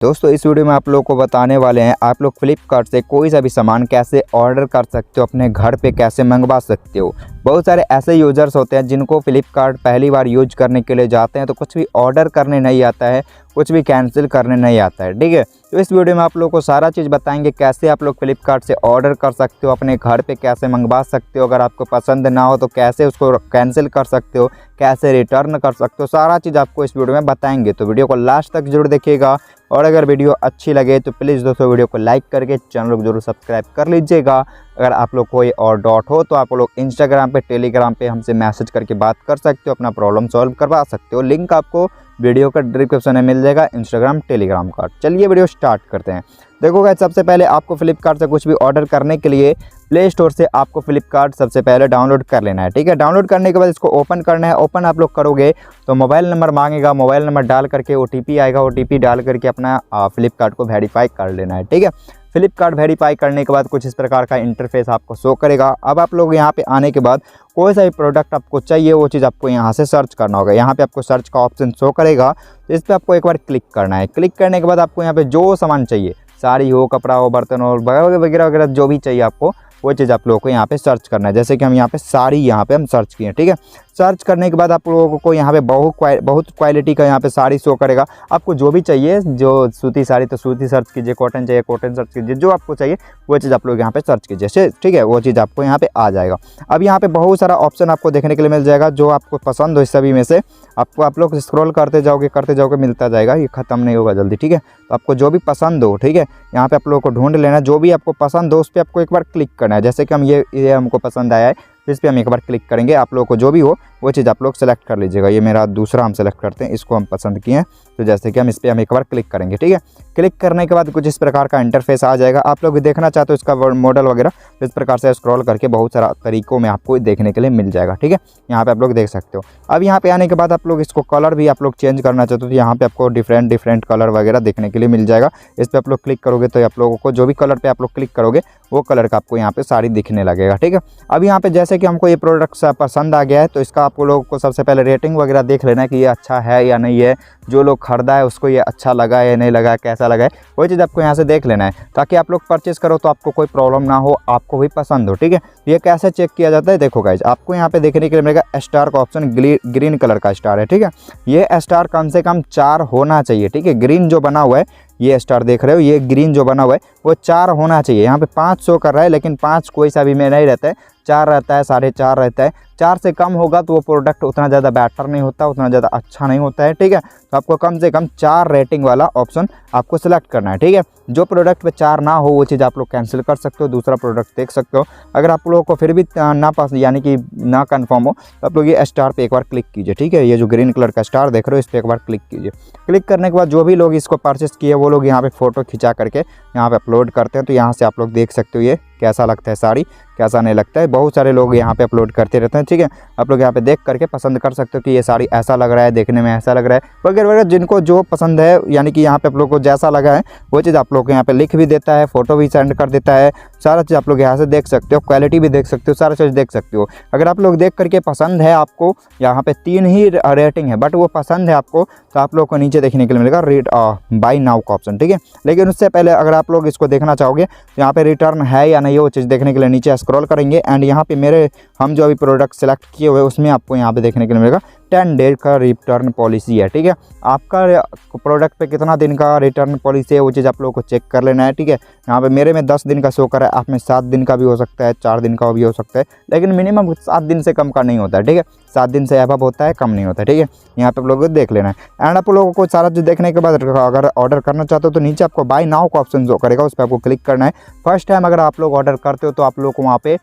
दोस्तों इस वीडियो में आप लोगों को बताने वाले हैं आप लोग फ्लिपकार्ट से कोई सा भी सामान कैसे ऑर्डर कर सकते हो, अपने घर पे कैसे मंगवा सकते हो। बहुत सारे ऐसे यूज़र्स होते हैं जिनको फ्लिपकार्ट पहली बार यूज करने के लिए जाते हैं तो कुछ भी ऑर्डर करने नहीं आता है, कुछ भी कैंसिल करने नहीं आता है। ठीक है, तो इस वीडियो में आप लोगों को सारा चीज़ बताएंगे कैसे आप लोग फ्लिपकार्ट से ऑर्डर कर सकते हो, अपने घर पे कैसे मंगवा सकते हो, अगर आपको पसंद ना हो तो कैसे उसको कैंसिल कर सकते हो, कैसे रिटर्न कर सकते हो, सारा चीज़ आपको इस वीडियो में बताएंगे। तो वीडियो को लास्ट तक जरूर देखिएगा और अगर वीडियो अच्छी लगे तो प्लीज़ दोस्तों वीडियो को लाइक करके चैनल को जरूर सब्सक्राइब कर लीजिएगा। अगर आप लोग कोई और डाउट हो तो आप लोग इंस्टाग्राम पे, टेलीग्राम पे हमसे मैसेज करके बात कर सकते हो, अपना प्रॉब्लम सॉल्व करवा सकते हो। लिंक आपको वीडियो का डिस्क्रिप्शन में मिल जाएगा, इंस्टाग्राम टेलीग्राम का। चलिए वीडियो स्टार्ट करते हैं। देखो गाइस, सबसे पहले आपको फ्लिपकार्ट से कुछ भी ऑर्डर करने के लिए प्ले स्टोर से आपको फ्लिपकार्ट सबसे पहले डाउनलोड कर लेना है। ठीक है, डाउनलोड करने के बाद इसको ओपन करना है। ओपन आप लोग करोगे तो मोबाइल नंबर मांगेगा, मोबाइल नंबर डाल करके OTP आएगा, OTP डाल करके अपना फ्लिपकार्ट को वेरीफाई कर लेना है। ठीक है, फ्लिपकार्ट वेरीफाई करने के बाद कुछ इस प्रकार का इंटरफेस आपको शो करेगा। अब आप लोग यहाँ पे आने के बाद कोई सा भी प्रोडक्ट आपको चाहिए वो चीज़ आपको यहाँ से सर्च करना होगा। यहाँ पे आपको सर्च का ऑप्शन शो करेगा, तो इस पर आपको एक बार क्लिक करना है। क्लिक करने के बाद आपको यहाँ पे जो सामान चाहिए, साड़ी हो, कपड़ा हो, बर्तन हो, वगैरह वगैरह जो भी चाहिए आपको वो चीज़ आप लोगों को यहाँ पे सर्च करना है। जैसे कि हम यहाँ पे साड़ी यहाँ पे हम सर्च किए। ठीक है, सर्च करने के बाद आप लोगों को यहाँ पे बहुत क्वालिटी का यहाँ पे साड़ी शो करेगा। आपको जो भी चाहिए, जो सूती साड़ी तो सूती सर्च कीजिए, कॉटन चाहिए कॉटन सर्च कीजिए, जो आपको चाहिए वो चीज़ आप लोग यहाँ पे सर्च कीजिए। ठीक है, वो चीज़ आपको यहाँ पे आ जाएगा। अब यहाँ पे बहुत सारा ऑप्शन आपको देखने के लिए मिल जाएगा, जो आपको पसंद हो इस सभी में से आप लोग स्क्रॉल करते जाओगे मिलता जाएगा, ये ख़त्म नहीं होगा जल्दी। ठीक है, तो आपको जो भी पसंद हो, ठीक है, यहाँ पे आप लोगों को ढूंढ लेना, जो भी आपको पसंद हो उस पर आपको एक बार क्लिक करना है। जैसे कि हम ये हमको पसंद आया है, इस पर हम एक बार क्लिक करेंगे। आप लोगों को जो भी हो वो चीज़ आप लोग सेलेक्ट कर लीजिएगा। ये मेरा दूसरा हम सेलेक्ट करते हैं, इसको हम पसंद किए हैं, तो जैसे कि हम इस पर हम एक बार क्लिक करेंगे। ठीक है, क्लिक करने के बाद कुछ इस प्रकार का इंटरफेस आ जाएगा। आप लोग देखना चाहते हो इसका मॉडल वगैरह, तो इस प्रकार से स्क्रॉल करके बहुत सारा तरीकों में आपको देखने के लिए मिल जाएगा। ठीक है, यहाँ पे आप लोग देख सकते हो। अब यहाँ पे आने के बाद आप लोग इसको कलर भी आप लोग चेंज करना चाहते हो तो यहाँ पे आपको डिफरेंट कलर वगैरह देखने के लिए मिल जाएगा। इस पर आप लोग क्लिक करोगे तो आप लोगों को जो भी कलर पे आप लोग क्लिक करोगे वो कलर का आपको यहाँ पे साड़ी दिखने लगेगा। ठीक है, अब यहाँ पे जैसे कि हमको ये प्रोडक्ट पसंद आ गया है तो इसका आप लोगों को सबसे पहले रेटिंग वगैरह देख लेना है कि ये अच्छा है या नहीं है, जो लोग खरीदा है उसको ये अच्छा लगा है या नहीं लगा है, कैसा लगा है, वही चीज़ आपको यहाँ से देख लेना है ताकि आप लोग परचेस करो तो आपको कोई प्रॉब्लम ना हो, आपको भी पसंद हो। ठीक है, ये कैसे चेक किया जाता है, देखो गाइज, आपको यहाँ पे देखने के लिए मिलेगा स्टार का ऑप्शन, ग्रीन कलर का स्टार है। ठीक है, ये स्टार कम से कम 4 होना चाहिए। ठीक है, ग्रीन जो बना हुआ है, ये स्टार देख रहे हो, ये ग्रीन जो बना हुआ है वो 4 होना चाहिए। यहाँ पे 5 शो कर रहा है लेकिन 5 कोई सा भी में नहीं रहता है, 4 रहता है, 4.5 रहता है। 4 से कम होगा तो वो प्रोडक्ट उतना ज़्यादा बेटर नहीं होता, उतना ज़्यादा अच्छा नहीं होता है। ठीक है, तो आपको कम से कम 4 रेटिंग वाला ऑप्शन आपको सेलेक्ट करना है। ठीक है, जो प्रोडक्ट पे 4 ना हो वो चीज़ आप लोग कैंसिल कर सकते हो, दूसरा प्रोडक्ट देख सकते हो। अगर आप लोगों को फिर भी ना पास यानी कि ना कन्फर्म हो तो आप लोग ये स्टार पे एक बार क्लिक कीजिए। ठीक है, ये जो ग्रीन कलर का स्टार देख रहे हो इस पर एक बार क्लिक कीजिए। क्लिक करने के बाद जो भी लोग इसको परचेस किए वो लोग यहाँ पे फ़ोटो खिंचा करके यहाँ पे अपलोड करते हैं, तो यहाँ से आप लोग देख सकते हो ये कैसा लगता है साड़ी, कैसा नहीं लगता है। बहुत सारे लोग यहाँ पे अपलोड करते रहते हैं। ठीक है, आप लोग यहाँ पे देख करके पसंद कर सकते हो कि ये साड़ी ऐसा लग रहा है, देखने में ऐसा लग रहा है वगैरह वगैरह, जिनको जो पसंद है यानी कि यहाँ पे आप लोग को जैसा लगा है वो चीज़ आप लोग को यहाँ पे लिख भी देता है, फोटो भी सेंड कर देता है, सारा चीज़ आप लोग यहाँ से देख सकते हो, क्वालिटी भी देख सकते हो, सारा चीज़ देख सकते हो। अगर आप लोग देख करके पसंद है, आपको यहाँ पे 3 ही रेटिंग है बट वो पसंद है आपको, तो आप लोग को नीचे देखने के लिए मिलेगा बाय नाउ का ऑप्शन। ठीक है, लेकिन उससे पहले अगर आप लोग इसको देखना चाहोगे तो यहाँ पे रिटर्न है या नहीं वो चीज़ देखने के लिए नीचे स्क्रॉल करेंगे एंड यहाँ पे हम जो अभी प्रोडक्ट सेलेक्ट किए हुए उसमें आपको यहाँ पे देखने के लिए मिलेगा 10 डेज का रिटर्न पॉलिसी है। ठीक है, आपका प्रोडक्ट पे कितना दिन का रिटर्न पॉलिसी है वो चीज़ आप लोगों को चेक कर लेना है। ठीक है, यहाँ पे मेरे में 10 दिन का शो कर है, आप में 7 दिन का भी हो सकता है, 4 दिन का भी हो सकता है, लेकिन मिनिमम 7 दिन से कम का नहीं होता है। ठीक है, 7 दिन से अबव होता है, कम नहीं होता है। ठीक है, यहाँ पे आप लोगों को देख लेना है एंड आप लोगों को सारा चीज़ देखने के बाद अगर ऑर्डर करना चाहते हो तो नीचे आपको बाय नाउ का ऑप्शन शो करेगा, उस पर आपको क्लिक करना है। फर्स्ट टाइम अगर आप लोग ऑर्डर करते हो तो आप लोग को वहाँ पे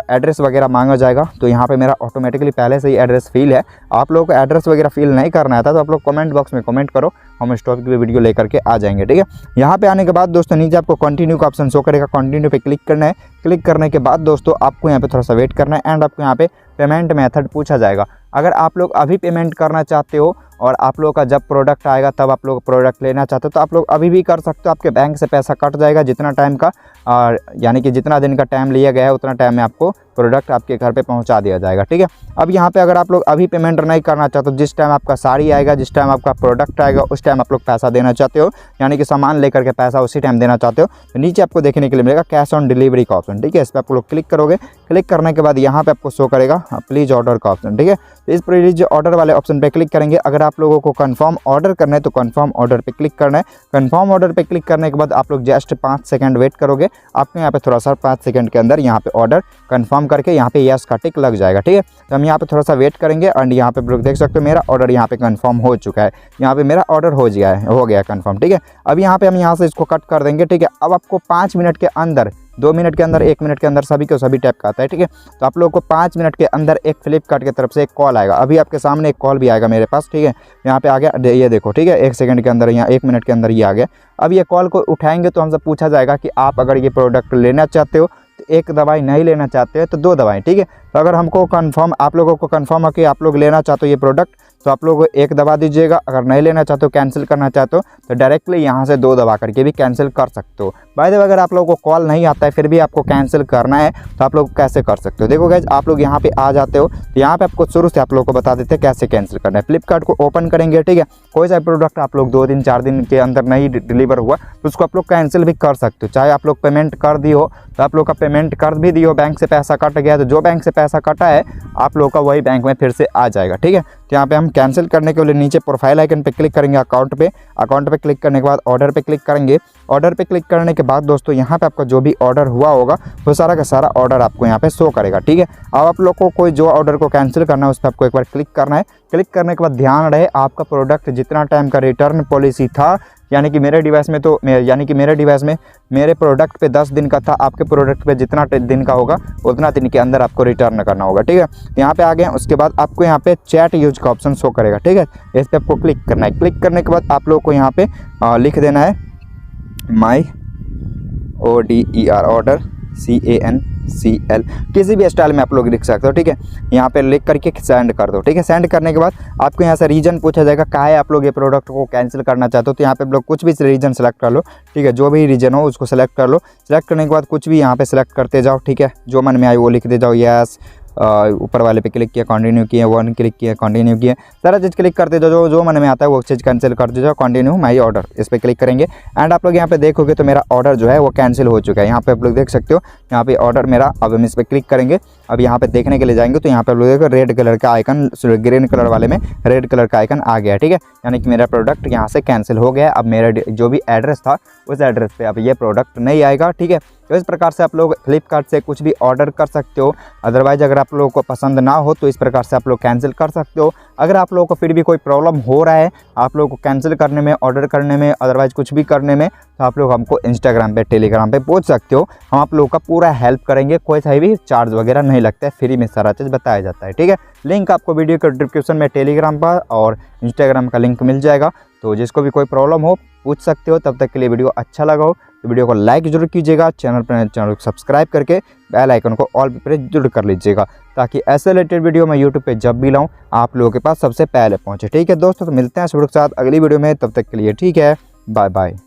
एड्रेस वगैरह मांगा जाएगा, तो यहाँ पे मेरा ऑटोमेटिकली पहले से ही एड्रेस फिल है। आप लोगों को एड्रेस वगैरह फिल नहीं करना था तो आप लोग कमेंट बॉक्स में कमेंट करो, हम इस टॉपिक पे वीडियो लेकर के आ जाएंगे। ठीक है, यहाँ पे आने के बाद दोस्तों नीचे आपको कंटिन्यू का ऑप्शन शो करेगा, कंटिन्यू पे क्लिक करना है। क्लिक करने के बाद दोस्तों आपको यहाँ पे थोड़ा सा वेट करना है एंड आपको यहाँ पे पेमेंट मेथड पूछा जाएगा। अगर आप लोग अभी पेमेंट करना चाहते हो और आप लोगों का जब प्रोडक्ट आएगा तब आप लोग प्रोडक्ट लेना चाहते हो तो आप लोग अभी भी कर सकते हो। आपके बैंक से पैसा कट जाएगा जितना टाइम का, और यानी कि जितना दिन का टाइम लिया गया है उतना टाइम में आपको प्रोडक्ट आपके घर पे पहुंचा दिया जाएगा, ठीक है। अब यहाँ पे अगर आप लोग अभी पेमेंट नहीं करना चाहते हो, जिस टाइम आपका साड़ी आएगा, जिस टाइम आपका प्रोडक्ट आएगा उस टाइम आप लोग पैसा देना चाहते हो, यानी कि सामान लेकर के पैसा उसी टाइम देना चाहते हो, तो नीचे आपको देखने के लिए मिलेगा कैश ऑन डिलीवरी का ऑप्शन, ठीक है। इस पर आप लोग क्लिक करोगे। क्लिक करने के बाद यहाँ पे आपको शो करेगा प्लीज़ ऑर्डर का ऑप्शन, ठीक है। तो इस प्लीज़ ऑर्डर वाले ऑप्शन पे क्लिक करेंगे। अगर आप लोगों को कंफर्म ऑर्डर करना है तो कंफर्म ऑर्डर पे क्लिक करना है। कंफर्म ऑर्डर पे क्लिक करने के बाद आप लोग जस्ट 5 सेकंड वेट करोगे। आपको यहाँ पे थोड़ा सा 5 सेकंड के अंदर यहाँ पे ऑर्डर कंफर्म करके यहाँ पे यस का टिक लग जाएगा, ठीक है। तो हम यहाँ पे थोड़ा सा वेट करेंगे एंड यहाँ पे लोग देख सकते हो मेरा ऑर्डर यहाँ पे कंफर्म हो चुका है। यहाँ पे मेरा ऑर्डर हो गया कंफर्म, ठीक है। अब यहाँ पे हम यहाँ से इसको कट कर देंगे, ठीक है। अब आपको 5 मिनट के अंदर, 2 मिनट के अंदर, 1 मिनट के अंदर सभी को सभी टाइप का आता है, ठीक है। तो आप लोगों को 5 मिनट के अंदर एक फ्लिपकार्ट की तरफ से एक कॉल आएगा। अभी आपके सामने एक कॉल भी आएगा मेरे पास, ठीक है। यहाँ पे आ गया, ये देखो, ठीक है। 1 सेकंड के अंदर, यहाँ 1 मिनट के अंदर ये आ गया। अब ये कॉल को उठाएंगे तो हमसे पूछा जाएगा कि आप अगर ये प्रोडक्ट लेना चाहते हो तो 1 दवाई, नहीं लेना चाहते हो तो 2 दवाई, ठीक है। तो अगर हमको कंफर्म, आप लोगों को कंफर्म है कि आप लोग लेना चाहते हो ये प्रोडक्ट, तो आप लोग 1 दवा दीजिएगा। अगर नहीं लेना चाहते हो, कैंसिल करना चाहते हो तो डायरेक्टली यहाँ से 2 दवा करके भी कैंसिल कर सकते हो। बाय द वे अगर आप लोगों को कॉल नहीं आता है फिर भी आपको कैंसिल करना है तो आप लोग कैसे कर सकते हो। देखो गाइस, आप लोग यहाँ पे आ जाते हो तो यहाँ पे आपको शुरू से आप लोगों को बता देते हैं कैसे कैंसिल करना है। फ्लिपकार्ट को ओपन करेंगे, ठीक है। कोई सा प्रोडक्ट आप लोग 2 दिन 4 दिन के अंदर नहीं डिलीवर हुआ तो उसको आप लोग कैंसिल भी कर सकते हो। चाहे आप लोग पेमेंट कर दी हो तो आप लोग का पेमेंट कर भी दियो, बैंक से पैसा कट गया तो जो बैंक से पैसा कटा है आप लोग का वही बैंक में फिर से आ जाएगा, ठीक है। तो यहाँ पे हम कैंसिल करने के लिए नीचे प्रोफाइल आइकन पे क्लिक करेंगे, अकाउंट पे क्लिक करने के बाद ऑर्डर पे क्लिक करेंगे। ऑर्डर पे क्लिक करने के बाद दोस्तों यहाँ पे आपका जो भी ऑर्डर हुआ होगा वो सारा का सारा ऑर्डर आपको यहाँ पे शो करेगा, ठीक है। अब आप लोग को कोई जो ऑर्डर को कैंसिल करना है उस पर आपको एक बार क्लिक करना है। क्लिक करने के बाद ध्यान रहे आपका प्रोडक्ट जितना टाइम का रिटर्न पॉलिसी था, यानी कि मेरे डिवाइस में मेरे प्रोडक्ट पे 10 दिन का था, आपके प्रोडक्ट पे जितना दिन का होगा उतना दिन के अंदर आपको रिटर्न करना होगा, ठीक है। यहाँ पे आ गए। उसके बाद आपको यहाँ पे चैट यूज का ऑप्शन शो करेगा, ठीक है। इस पर आपको क्लिक करना है। क्लिक करने के बाद आप लोग को यहाँ पे लिख देना है माई ODER ऑर्डर CANCL, किसी भी स्टाइल में आप लोग लिख सकते हो, ठीक है। यहाँ पे लिख करके सेंड कर दो, ठीक है। सेंड करने के बाद आपको यहाँ से रीजन पूछा जाएगा काहे आप लोग ये प्रोडक्ट को कैंसिल करना चाहते हो, तो यहाँ पे आप लोग कुछ भी रीजन सेलेक्ट कर लो, ठीक है। जो भी रीजन हो उसको सेलेक्ट कर लो। सेलेक्ट करने के बाद कुछ भी यहाँ पे सेलेक्ट करते जाओ, ठीक है। जो मन में आए वो लिख दे जाओ, यस। ऊपर वाले पे क्लिक किया, कंटिन्यू किया, 1 क्लिक किया, कंटिन्यू किया, सारा चीज़ क्लिक करते जाओ। जो मन में आता है वो चीज़ कैंसिल करते जाओ। कंटिन्यू माई ऑर्डर इस पर क्लिक करेंगे एंड आप लोग यहाँ पे देखोगे तो मेरा ऑर्डर जो है वो कैंसिल हो चुका है। यहाँ पे आप लोग देख सकते हो, यहाँ पे ऑर्डर मेरा, अब हम इस पर क्लिक करेंगे। अब यहाँ पे देखने के लिए जाएंगे तो यहाँ पे आप लोग देखो रेड कलर का आइकन, ग्रीन कलर वाले में रेड कलर का आइकन आ गया, ठीक है। यानी कि मेरा प्रोडक्ट यहाँ से कैंसिल हो गया। अब मेरा जो भी एड्रेस था उस एड्रेस पे अब ये प्रोडक्ट नहीं आएगा, ठीक है। तो इस प्रकार से आप लोग फ्लिपकार्ट से कुछ भी ऑर्डर कर सकते हो। अदरवाइज अगर आप लोगों को पसंद ना हो तो इस प्रकार से आप लोग कैंसिल कर सकते हो। अगर आप लोगों को फिर भी कोई प्रॉब्लम हो रहा है आप लोगों को कैंसिल करने में, ऑर्डर करने में, अदरवाइज कुछ भी करने में, तो आप लोग हमको इंस्टाग्राम पे, टेलीग्राम पे पूछ सकते हो। हम आप लोगों का पूरा हेल्प करेंगे। कोई सा भी चार्ज वगैरह नहीं लगता है, फ्री में सारा चीज़ बताया जाता है, ठीक है। लिंक आपको वीडियो के डिस्क्रिप्शन में टेलीग्राम पर और इंस्टाग्राम का लिंक मिल जाएगा। तो जिसको भी कोई प्रॉब्लम हो पूछ सकते हो। तब तक के लिए वीडियो अच्छा लगा हो तो वीडियो को लाइक जरूर कीजिएगा। चैनल को सब्सक्राइब करके बेल आइकन को ऑल पे प्रेस जरूर कर लीजिएगा, ताकि ऐसे रिलेटेड वीडियो मैं यूट्यूब पे जब भी लाऊं आप लोगों के पास सबसे पहले पहुंचे, ठीक है दोस्तों। तो मिलते हैं इस वीडियो के साथ अगली वीडियो में, तब तक के लिए ठीक है, बाय बाय।